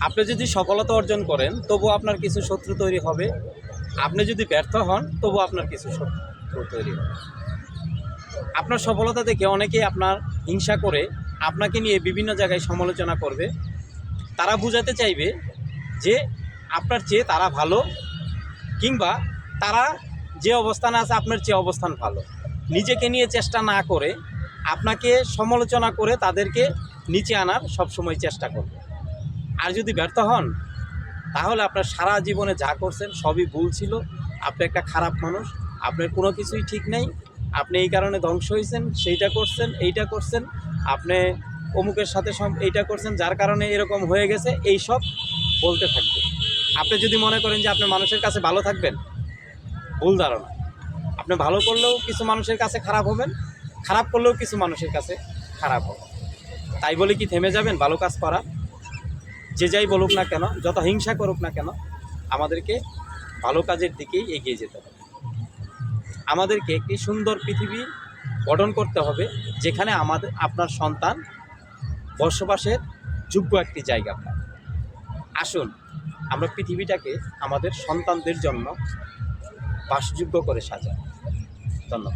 আপনি যদি সফলতা অর্জন করেন তবু আপনার কিছু শত্রু তৈরি হবে, আপনি যদি ব্যর্থ হন তবু আপনার কিছু শত্রু তৈরি হবে। আপনার সফলতা দেখে অনেকেই আপনার হিংসা করে আপনাকে নিয়ে বিভিন্ন জায়গায় সমালোচনা করবে। তারা বোঝাতে চাইবে যে আপনার চেয়ে তারা ভালো, কিংবা তারা যে অবস্থানে আছে আপনার চেয়ে অবস্থান ভালো। নিজেকে নিয়ে চেষ্টা না করে আপনাকে সমালোচনা করে তাদেরকে নিচে আনার সবসময় চেষ্টা করবে। আর যদি ব্যর্থ হন তাহলে আপনার সারা জীবনে যা করছেন সবই ভুল ছিল, আপনি একটা খারাপ মানুষ, আপনার কোনো কিছুই ঠিক নেই, আপনি এই কারণে ধ্বংস হয়েছেন, সেইটা করছেন, এইটা করছেন, আপনি অমুকের সাথে এইটা করছেন যার কারণে এরকম হয়ে গেছে, এই সব বলতে থাকবে। আপনি যদি মনে করেন যে আপনি মানুষের কাছে ভালো থাকবেন, ভুল ধারণা। আপনি ভালো করলেও কিছু মানুষের কাছে খারাপ হবেন, খারাপ করলেও কিছু মানুষের কাছে খারাপ হবে। তাই বলে কি থেমে যাবেন ভালো কাজ করা? যে যাই বলুক না কেন, যত হিংসা করুক না কেন, আমাদেরকে ভালো কাজের দিকেই এগিয়ে যেতে হবে। আমাদেরকে একটি সুন্দর পৃথিবী গঠন করতে হবে, যেখানে আপনার সন্তান বসবাসের যোগ্য একটি জায়গা পায়। আসুন আমরা পৃথিবীটাকে আমাদের সন্তানদের জন্য বাসযোগ্য করে সাজাই। ধন্যবাদ।